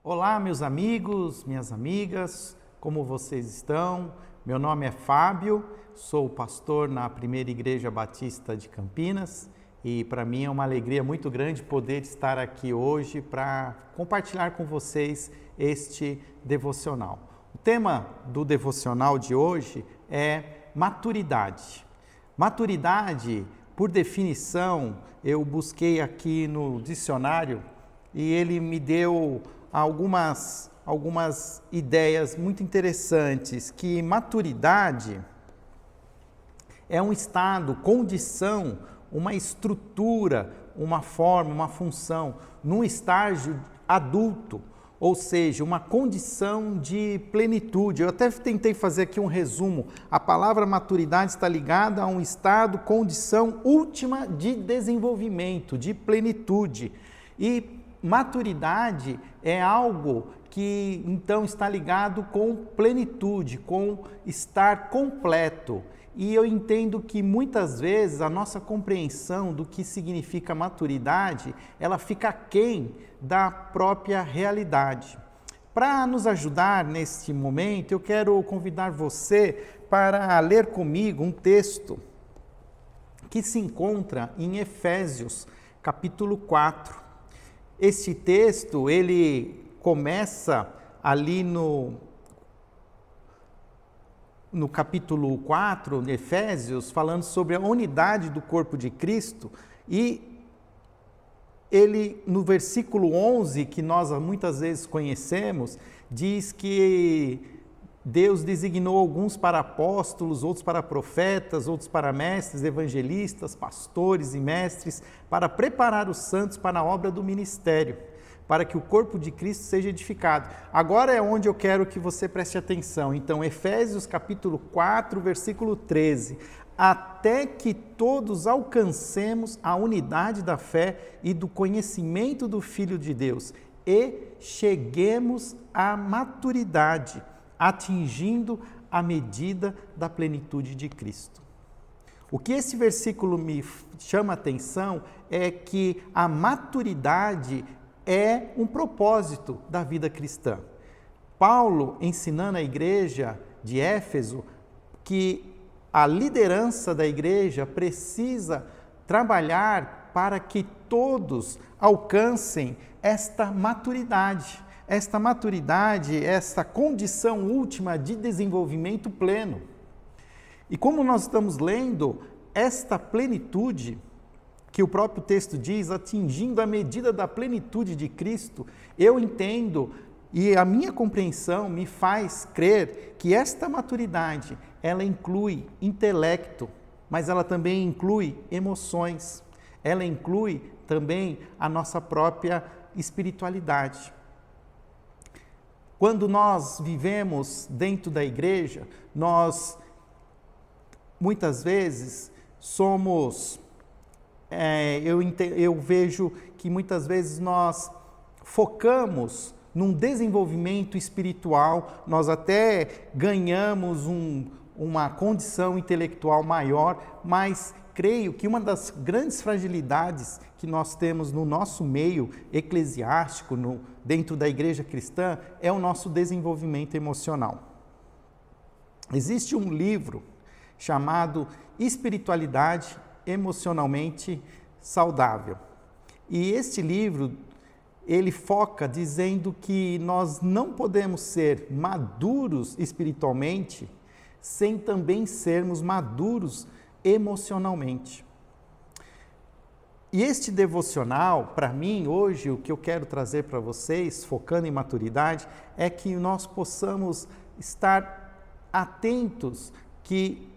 Olá, meus amigos, minhas amigas, como vocês estão? Meu nome é Fábio, sou pastor na Primeira Igreja Batista de Campinas e para mim é uma alegria muito grande poder estar aqui hoje para compartilhar com vocês este devocional. O tema do devocional de hoje é maturidade. Maturidade, por definição, eu busquei aqui no dicionário e ele me deu algumas ideias muito interessantes, que maturidade é um estado, condição, uma estrutura, uma forma, uma função, num estágio adulto, ou seja, uma condição de plenitude. Eu até tentei fazer aqui um resumo. A palavra maturidade está ligada a um estado, condição última de desenvolvimento, de plenitude. E maturidade é algo que então está ligado com plenitude, com estar completo. E eu entendo que muitas vezes a nossa compreensão do que significa maturidade, ela fica aquém da própria realidade. Para nos ajudar neste momento, eu quero convidar você para ler comigo um texto que se encontra em Efésios, capítulo 4. Este texto, ele começa ali no capítulo 4, de Efésios, falando sobre a unidade do corpo de Cristo, e ele, no versículo 11, que nós muitas vezes conhecemos, diz que Deus designou alguns para apóstolos, outros para profetas, outros para mestres, evangelistas, pastores e mestres, para preparar os santos para a obra do ministério, para que o corpo de Cristo seja edificado. Agora é onde eu quero que você preste atenção. Então, Efésios capítulo 4, versículo 13. Até que todos alcancemos a unidade da fé e do conhecimento do Filho de Deus e cheguemos à maturidade, atingindo a medida da plenitude de Cristo. O que esse versículo me chama a atenção é que a maturidade é um propósito da vida cristã. Paulo ensinando a igreja de Éfeso que a liderança da igreja precisa trabalhar para que todos alcancem esta maturidade. Esta condição última de desenvolvimento pleno. E como nós estamos lendo, esta plenitude, que o próprio texto diz, atingindo a medida da plenitude de Cristo, eu entendo e a minha compreensão me faz crer que esta maturidade, ela inclui intelecto, mas ela também inclui emoções, ela inclui também a nossa própria espiritualidade. Quando nós vivemos dentro da igreja, nós muitas vezes somos, eu vejo que muitas vezes nós focamos num desenvolvimento espiritual, nós até ganhamos uma condição intelectual maior, mas creio que uma das grandes fragilidades que nós temos no nosso meio eclesiástico, dentro da igreja cristã, é o nosso desenvolvimento emocional. Existe um livro chamado Espiritualidade Emocionalmente Saudável. E este livro, ele foca dizendo que nós não podemos ser maduros espiritualmente sem também sermos maduros emocionalmente. E este devocional, para mim, hoje, o que eu quero trazer para vocês, focando em maturidade, é que nós possamos estar atentos que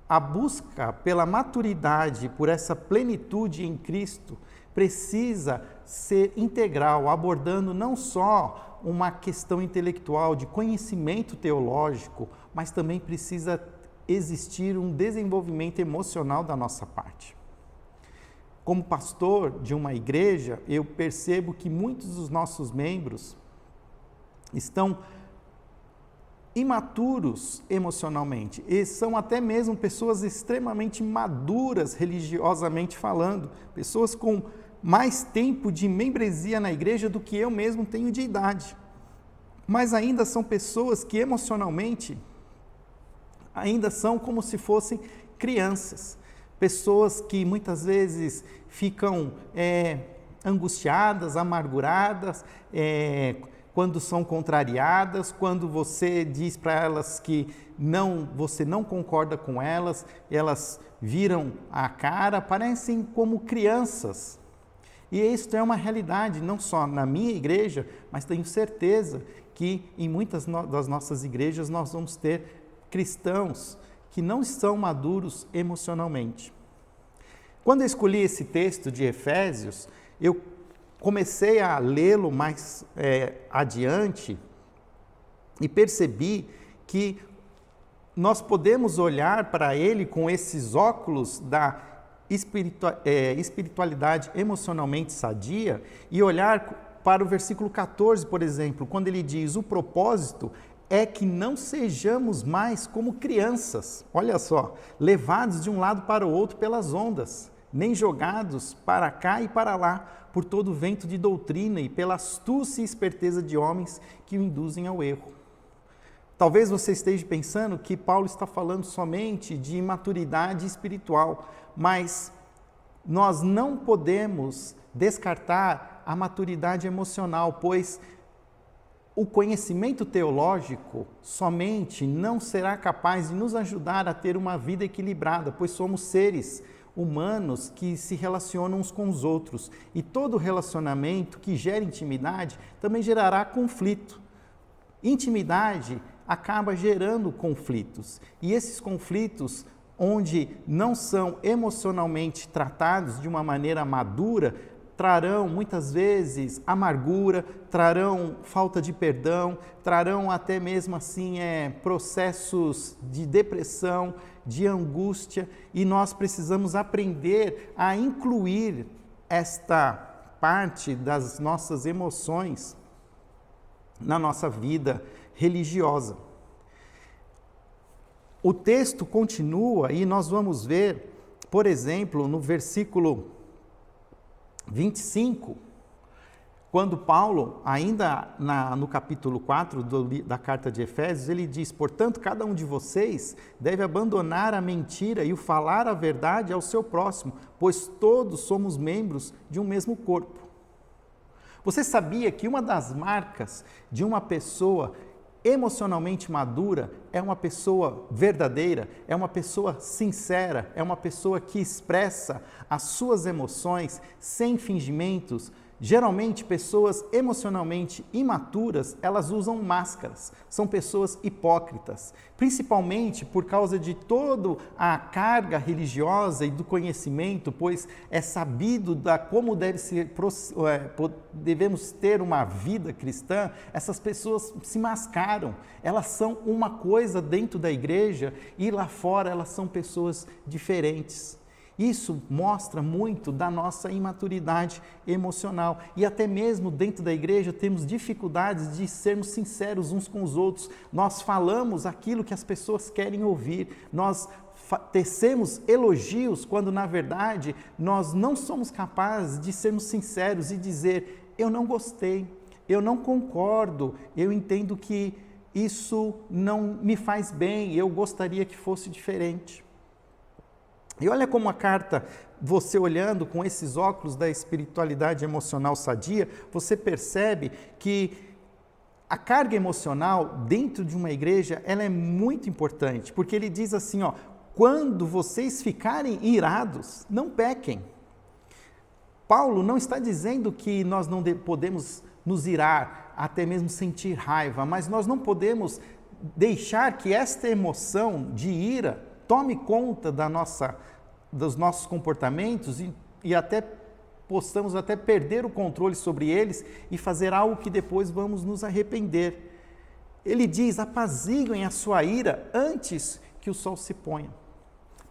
a busca pela maturidade, por essa plenitude em Cristo, precisa ser integral, abordando não só uma questão intelectual de conhecimento teológico, mas também precisa existir um desenvolvimento emocional da nossa parte. Como pastor de uma igreja, eu percebo que muitos dos nossos membros estão imaturos emocionalmente e são até mesmo pessoas extremamente maduras religiosamente falando, pessoas com mais tempo de membresia na igreja do que eu mesmo tenho de idade. Mas ainda são pessoas que emocionalmente ainda são como se fossem crianças. Pessoas que muitas vezes ficam angustiadas, amarguradas, quando são contrariadas, quando você diz para elas que você não concorda com elas, elas viram a cara, parecem como crianças. E isso é uma realidade, não só na minha igreja, mas tenho certeza que em muitas das nossas igrejas nós vamos ter cristãos que não estão maduros emocionalmente. Quando eu escolhi esse texto de Efésios, eu comecei a lê-lo mais adiante e percebi que nós podemos olhar para ele com esses óculos da espiritualidade emocionalmente sadia e olhar para o versículo 14, por exemplo, quando ele diz: o propósito é que não sejamos mais como crianças, olha só, levados de um lado para o outro pelas ondas, nem jogados para cá e para lá por todo vento de doutrina e pela astúcia e esperteza de homens que o induzem ao erro. Talvez você esteja pensando que Paulo está falando somente de maturidade espiritual, mas nós não podemos descartar a maturidade emocional, pois o conhecimento teológico somente não será capaz de nos ajudar a ter uma vida equilibrada, pois somos seres humanos que se relacionam uns com os outros. E todo relacionamento que gera intimidade também gerará conflito. Intimidade acaba gerando conflitos. E esses conflitos, onde não são emocionalmente tratados de uma maneira madura, trarão muitas vezes amargura, trarão falta de perdão, trarão até mesmo assim processos de depressão, de angústia, e nós precisamos aprender a incluir esta parte das nossas emoções na nossa vida religiosa. O texto continua e nós vamos ver, por exemplo, no versículo 25, quando Paulo, ainda no capítulo 4 da carta de Efésios, ele diz: portanto, cada um de vocês deve abandonar a mentira e o falar a verdade ao seu próximo, pois todos somos membros de um mesmo corpo. Você sabia que uma das marcas de uma pessoa emocionalmente madura é uma pessoa verdadeira, é uma pessoa sincera, é uma pessoa que expressa as suas emoções sem fingimentos? Geralmente, pessoas emocionalmente imaturas, elas usam máscaras, são pessoas hipócritas, principalmente por causa de toda a carga religiosa e do conhecimento, pois é sabido como devemos ter uma vida cristã. Essas pessoas se mascaram, elas são uma coisa dentro da igreja e lá fora elas são pessoas diferentes. Isso mostra muito da nossa imaturidade emocional. E até mesmo dentro da igreja temos dificuldades de sermos sinceros uns com os outros. Nós falamos aquilo que as pessoas querem ouvir. Nós tecemos elogios quando, na verdade, nós não somos capazes de sermos sinceros e dizer: eu não gostei, eu não concordo, eu entendo que isso não me faz bem, eu gostaria que fosse diferente. E olha como a carta, você olhando com esses óculos da espiritualidade emocional sadia, você percebe que a carga emocional dentro de uma igreja, ela é muito importante, porque ele diz assim, quando vocês ficarem irados, não pequem. Paulo não está dizendo que nós não podemos nos irar, até mesmo sentir raiva, mas nós não podemos deixar que esta emoção de ira tome conta dos nossos comportamentos e até possamos até perder o controle sobre eles e fazer algo que depois vamos nos arrepender. Ele diz: apaziguem a sua ira antes que o sol se ponha.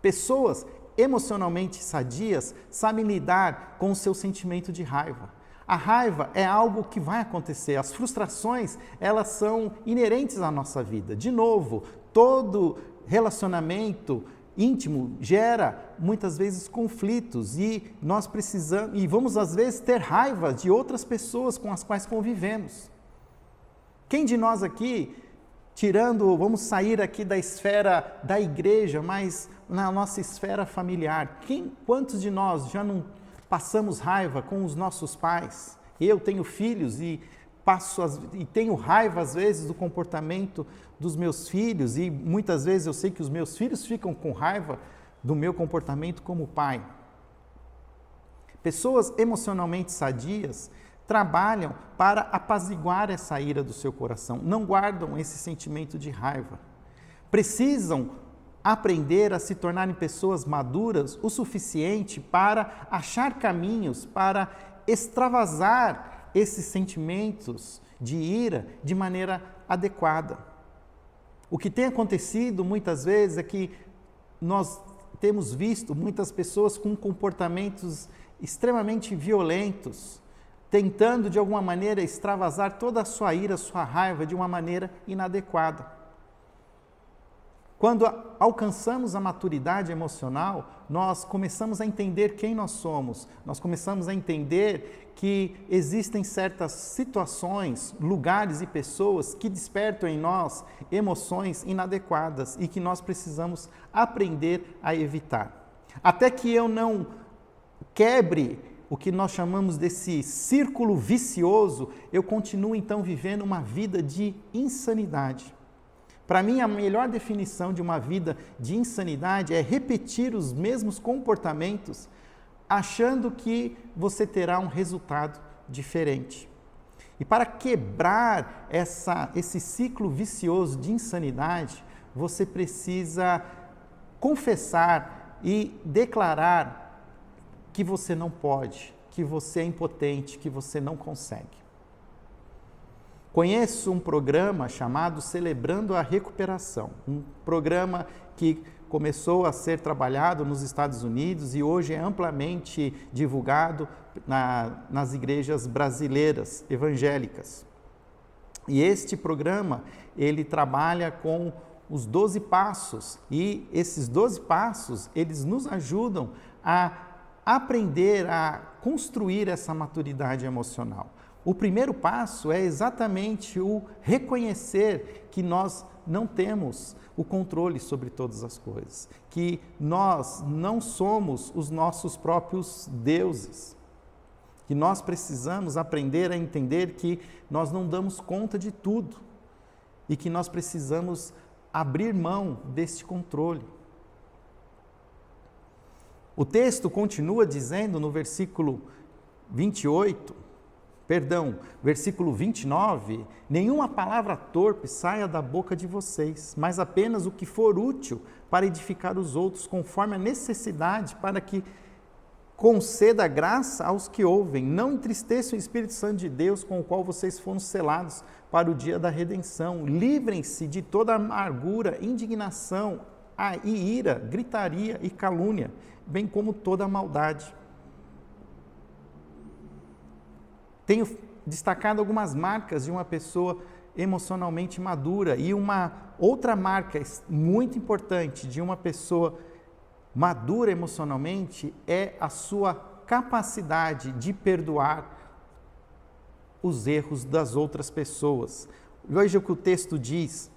Pessoas emocionalmente sadias sabem lidar com o seu sentimento de raiva. A raiva é algo que vai acontecer, as frustrações, elas são inerentes à nossa vida. De novo, todo relacionamento íntimo gera muitas vezes conflitos e nós precisamos e vamos às vezes ter raiva de outras pessoas com as quais convivemos. Quem de nós aqui, vamos sair aqui da esfera da igreja, mas na nossa esfera familiar, quantos de nós já não passamos raiva com os nossos pais? Eu tenho filhos e tenho raiva às vezes do comportamento dos meus filhos e muitas vezes eu sei que os meus filhos ficam com raiva do meu comportamento como pai. Pessoas emocionalmente sadias trabalham para apaziguar essa ira do seu coração, não guardam esse sentimento de raiva. Precisam aprender a se tornarem pessoas maduras o suficiente para achar caminhos para extravasar esses sentimentos de ira de maneira adequada. O que tem acontecido muitas vezes é que nós temos visto muitas pessoas com comportamentos extremamente violentos, tentando de alguma maneira extravasar toda a sua ira, sua raiva de uma maneira inadequada. Quando alcançamos a maturidade emocional, nós começamos a entender quem nós somos, nós começamos a entender que existem certas situações, lugares e pessoas que despertam em nós emoções inadequadas e que nós precisamos aprender a evitar. Até que eu não quebre o que nós chamamos desse círculo vicioso, eu continuo então vivendo uma vida de insanidade. Para mim, a melhor definição de uma vida de insanidade é repetir os mesmos comportamentos, achando que você terá um resultado diferente. E para quebrar esse ciclo vicioso de insanidade, você precisa confessar e declarar que você não pode, que você é impotente, que você não consegue. Conheço um programa chamado Celebrando a Recuperação, um programa que começou a ser trabalhado nos Estados Unidos e hoje é amplamente divulgado nas igrejas brasileiras evangélicas. E este programa, ele trabalha com os 12 passos e esses 12 passos, eles nos ajudam a aprender a construir essa maturidade emocional. O primeiro passo é exatamente o reconhecer que nós não temos o controle sobre todas as coisas, que nós não somos os nossos próprios deuses, que nós precisamos aprender a entender que nós não damos conta de tudo e que nós precisamos abrir mão deste controle. O texto continua dizendo no versículo 29, nenhuma palavra torpe saia da boca de vocês, mas apenas o que for útil para edificar os outros, conforme a necessidade, para que conceda graça aos que ouvem. Não entristeçam o Espírito Santo de Deus, com o qual vocês foram selados para o dia da redenção. Livrem-se de toda amargura, indignação, e ira, gritaria e calúnia, bem como toda maldade. Tenho destacado algumas marcas de uma pessoa emocionalmente madura e uma outra marca muito importante de uma pessoa madura emocionalmente é a sua capacidade de perdoar os erros das outras pessoas. Veja o que o texto diz.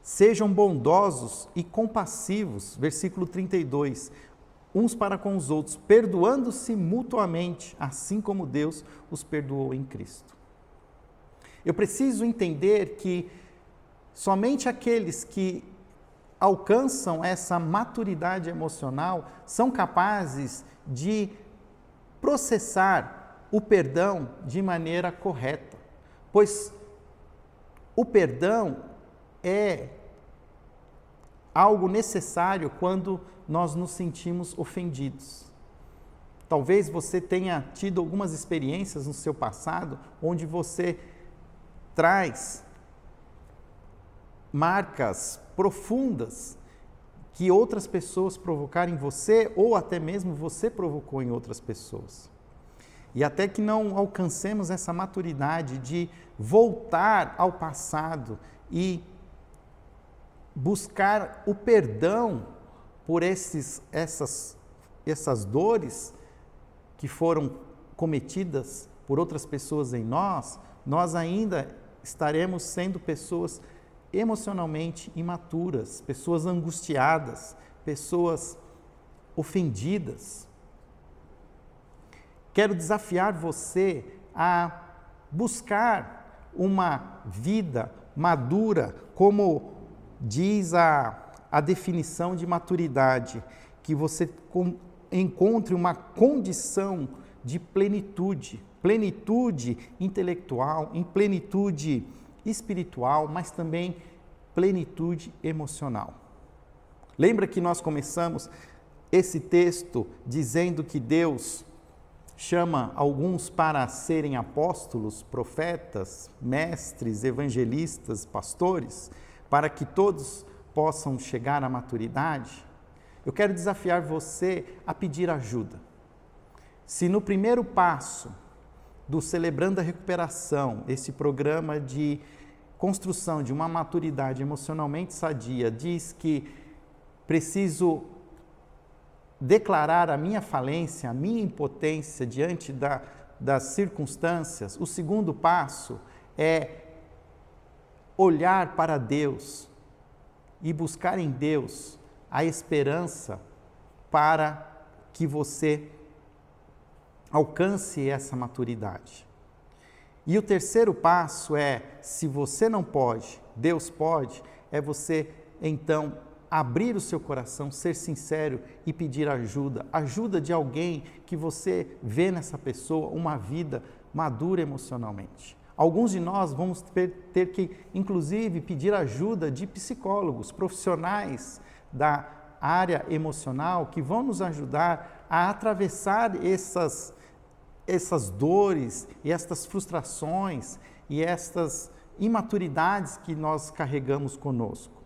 Sejam bondosos e compassivos, versículo 32, uns para com os outros, perdoando-se mutuamente, assim como Deus os perdoou em Cristo. Eu preciso entender que somente aqueles que alcançam essa maturidade emocional são capazes de processar o perdão de maneira correta, pois o perdão é algo necessário quando nós nos sentimos ofendidos. Talvez você tenha tido algumas experiências no seu passado onde você traz marcas profundas que outras pessoas provocaram em você ou até mesmo você provocou em outras pessoas. E até que não alcancemos essa maturidade de voltar ao passado e buscar o perdão por essas dores que foram cometidas por outras pessoas em nós, nós ainda estaremos sendo pessoas emocionalmente imaturas, pessoas angustiadas, pessoas ofendidas. Quero desafiar você a buscar uma vida madura, como diz a definição de maturidade, que você encontre uma condição de plenitude, plenitude intelectual, em plenitude espiritual, mas também plenitude emocional. Lembra que nós começamos esse texto dizendo que Deus chama alguns para serem apóstolos, profetas, mestres, evangelistas, pastores, para que todos possam chegar à maturidade? Eu quero desafiar você a pedir ajuda. Se no primeiro passo do Celebrando a Recuperação, esse programa de construção de uma maturidade emocionalmente sadia, diz que preciso declarar a minha falência, a minha impotência diante das circunstâncias, o segundo passo é olhar para Deus e buscar em Deus a esperança para que você alcance essa maturidade. E o terceiro passo é, se você não pode, Deus pode, é você então abrir o seu coração, ser sincero e pedir ajuda, ajuda de alguém que você vê nessa pessoa uma vida madura emocionalmente. Alguns de nós vamos ter que, inclusive, pedir ajuda de psicólogos, profissionais da área emocional, que vão nos ajudar a atravessar essas dores e estas frustrações e estas imaturidades que nós carregamos conosco.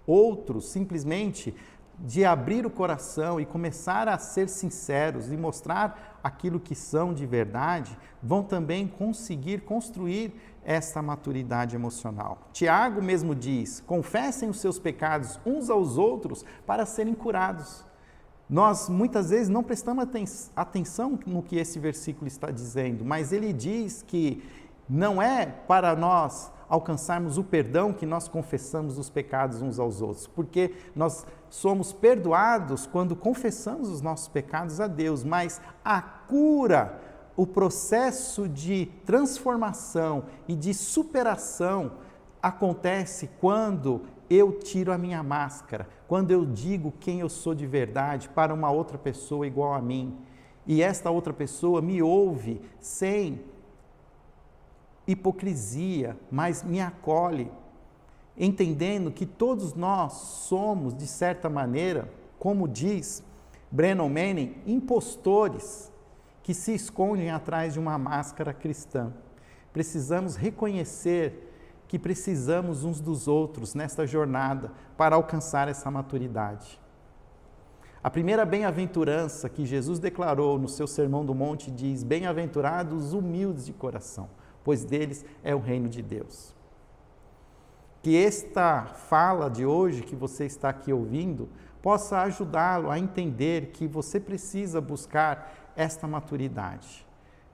Outros, simplesmente, de abrir o coração e começar a ser sinceros e mostrar aquilo que são de verdade, vão também conseguir construir esta maturidade emocional. Tiago mesmo diz: confessem os seus pecados uns aos outros para serem curados. Nós muitas vezes não prestamos atenção no que esse versículo está dizendo, mas ele diz que não é para nós alcançarmos o perdão que nós confessamos os pecados uns aos outros, porque nós somos perdoados quando confessamos os nossos pecados a Deus, mas a cura, o processo de transformação e de superação acontece quando eu tiro a minha máscara, quando eu digo quem eu sou de verdade para uma outra pessoa igual a mim, e esta outra pessoa me ouve sem hipocrisia, mas me acolhe, entendendo que todos nós somos, de certa maneira, como diz Brennan Manning, impostores que se escondem atrás de uma máscara cristã. Precisamos reconhecer que precisamos uns dos outros nesta jornada para alcançar essa maturidade. A primeira bem-aventurança que Jesus declarou no seu Sermão do Monte diz: bem-aventurados os humildes de coração, pois deles é o reino de Deus. Que esta fala de hoje que você está aqui ouvindo possa ajudá-lo a entender que você precisa buscar esta maturidade.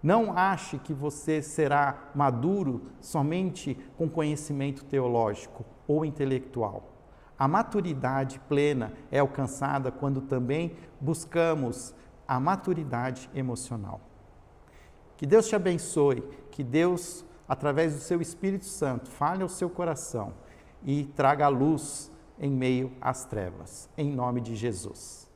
Não ache que você será maduro somente com conhecimento teológico ou intelectual. A maturidade plena é alcançada quando também buscamos a maturidade emocional. Que Deus te abençoe, que Deus, através do seu Espírito Santo, fale ao seu coração e traga a luz em meio às trevas. Em nome de Jesus.